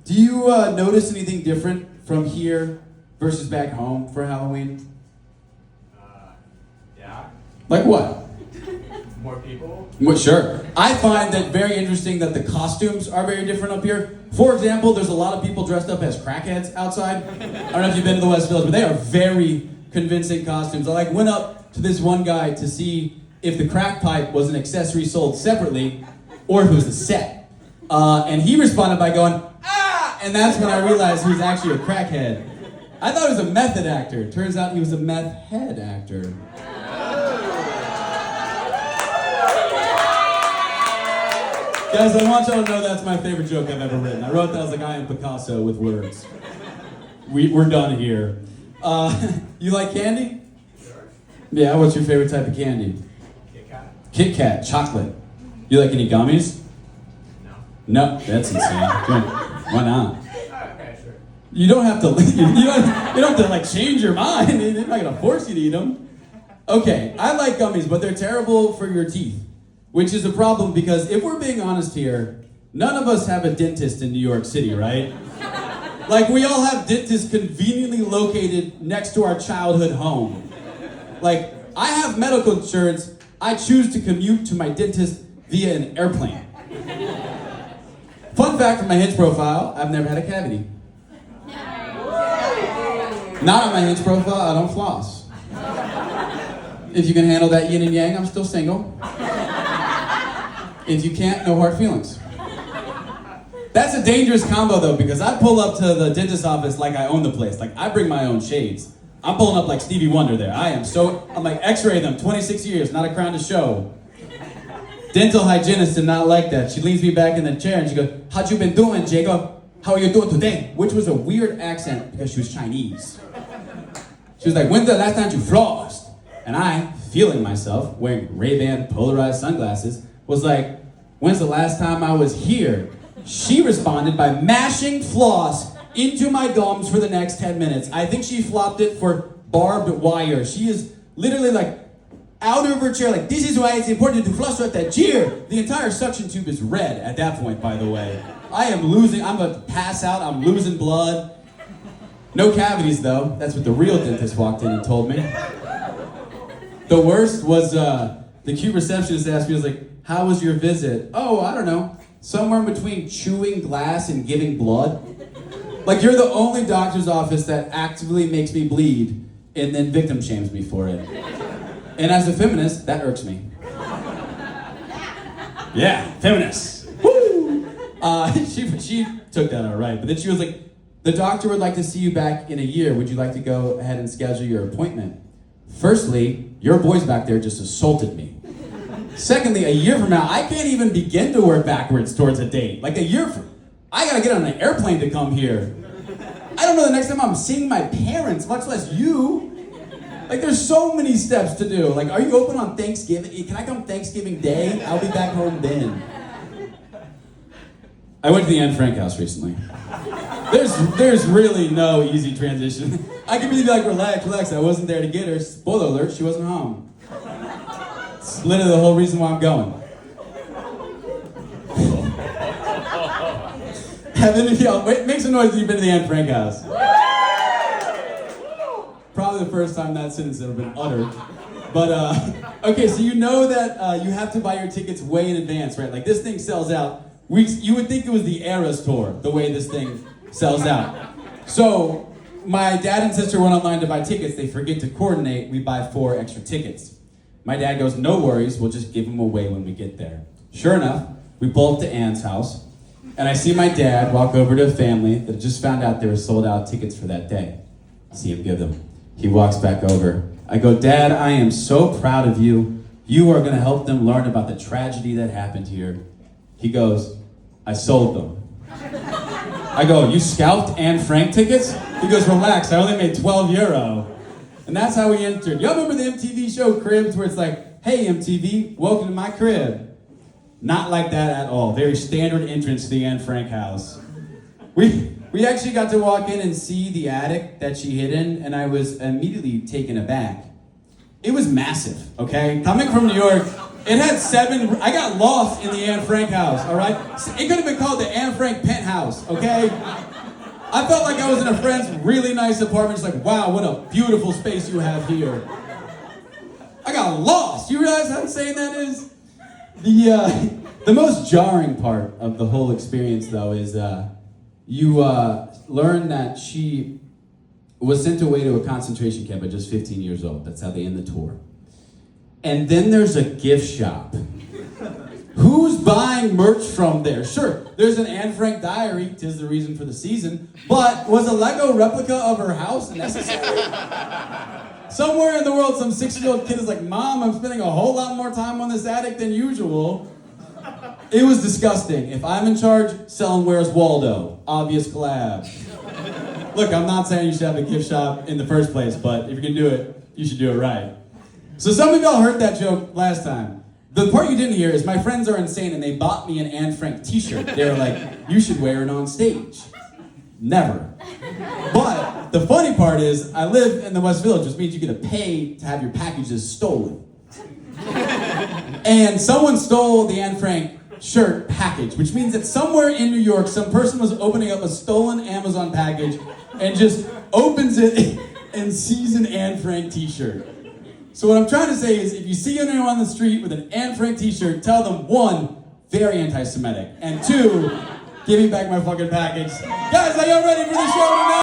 Do you notice anything different from here versus back home for Halloween? Yeah. Like what? More people. Well, sure. I find that very interesting that the costumes are very different up here. For example, there's a lot of people dressed up as crackheads outside. I don't know if you've been to the West Village, but they are very convincing costumes. I went up to this one guy to see if the crack pipe was an accessory sold separately or if it was the set. And he responded by going, "Ah!" And that's when I realized he was actually a crackhead. I thought he was a method actor. Turns out he was a meth head actor. Guys, I want y'all to know that's my favorite joke I've ever written. I wrote that as I am Picasso with words. We're done here. You like candy? Sure. Yeah, what's your favorite type of candy? Kit Kat. Kit Kat, chocolate. You like any gummies? No. No, that's insane. Why not? Okay, sure. You don't have to. You don't have to change your mind. They're not gonna force you to eat them. Okay, I like gummies, but they're terrible for your teeth, which is a problem because if we're being honest here, none of us have a dentist in New York City, right? We all have dentists conveniently located next to our childhood home. I have medical insurance. I choose to commute to my dentist via an airplane. Fun fact from my Hinge profile, I've never had a cavity. Not on my Hinge profile, I don't floss. If you can handle that yin and yang, I'm still single. If you can't, no hard feelings. That's a dangerous combo though, because I pull up to the dentist office like I own the place. I bring my own shades. I'm pulling up like Stevie Wonder there. I'm like, X-ray them, 26 years, not a crown to show. Dental hygienist did not like that. She leans me back in the chair and she goes, "How'd you been doing, Jacob? How are you doing today?" Which was a weird accent because she was Chinese. She was like, "When's the last time you flossed?" And I, feeling myself, wearing Ray-Ban polarized sunglasses, was like, "When's the last time I was here?" She responded by mashing floss into my gums for the next 10 minutes. I think she flopped it for barbed wire. She is literally out of her chair, "This is why it's important to floss with that cheer." The entire suction tube is red at that point, by the way. I'm about to pass out, I'm losing blood. No cavities though. That's what the real dentist walked in and told me. The worst was the cute receptionist asked me, "How was your visit?" "Oh, I don't know. Somewhere in between chewing glass and giving blood." You're the only doctor's office that actively makes me bleed and then victim shames me for it. And as a feminist, that irks me. Yeah, feminists. Woo! She took that all right, but then she was like, "The doctor would like to see you back in a year. Would you like to go ahead and schedule your appointment? Firstly, your boys back there just assaulted me. Secondly, a year from now, I can't even begin to work backwards towards a date. I gotta get on an airplane to come here. I don't know the next time I'm seeing my parents, much less you. There's so many steps to do. Are you open on Thanksgiving? Can I come Thanksgiving Day? I'll be back home then." I went to the Anne Frank house recently. There's really no easy transition. I could really be relax, I wasn't there to get her. Spoiler alert, she wasn't home. It's literally the whole reason why I'm going. Have any of y'all, make some noise if you've been to the Anne Frank house. Probably the first time that sentence has ever been uttered. But, okay, so you know that you have to buy your tickets way in advance, right? This thing sells out weeks. You would think it was the Eras tour, the way this thing sells out. So, my dad and sister went online to buy tickets. They forget to coordinate. We buy 4 extra tickets. My dad goes, "No worries, we'll just give them away when we get there." Sure enough, we pull up to Anne's house, and I see my dad walk over to a family that just found out they were sold out tickets for that day. See him give them. He walks back over. I go, "Dad, I am so proud of you. You are going to help them learn about the tragedy that happened here." He goes, "I sold them." I go, "You scalped Anne Frank tickets?" He goes, "Relax, I only made €12. And that's how we entered. Y'all remember the MTV show Cribs where it's "Hey MTV, welcome to my crib"? Not like that at all. Very standard entrance to the Anne Frank house. We actually got to walk in and see the attic that she hid in, and I was immediately taken aback. It was massive, okay? Coming from New York, It had 7. I got lost in the Anne Frank house. All right, it could have been called the Anne Frank penthouse. Okay. I felt like I was in a friend's really nice apartment. Just like, wow, what a beautiful space you have here. I got lost. You realize how insane that is? The most jarring part of the whole experience, though, is you learn that she was sent away to a concentration camp at just 15 years old. That's how they end the tour. And then there's a gift shop. Who's buying merch from there? Sure, there's an Anne Frank diary, 'tis the reason for the season, but was a Lego replica of her house necessary? Somewhere in the world, some 6-year-old kid is like, Mom, I'm spending a whole lot more time on this attic than usual. It was disgusting. If I'm in charge, selling Where's Waldo. Obvious collab. Look, I'm not saying you should have a gift shop in the first place, but if you can do it, you should do it right. So some of y'all heard that joke last time. The part you didn't hear is my friends are insane and they bought me an Anne Frank t-shirt. They were like, you should wear it on stage. Never. But the funny part is I live in the West Village, which means you get to pay to have your packages stolen. And someone stole the Anne Frank shirt package, which means that somewhere in New York, some person was opening up a stolen Amazon package and just opens it and sees an Anne Frank t-shirt. So what I'm trying to say is, if you see anyone on the street with an Anne Frank t-shirt, tell them, 1, very anti-Semitic, and 2, give me back my fucking package. Guys, are y'all ready for the show tonight?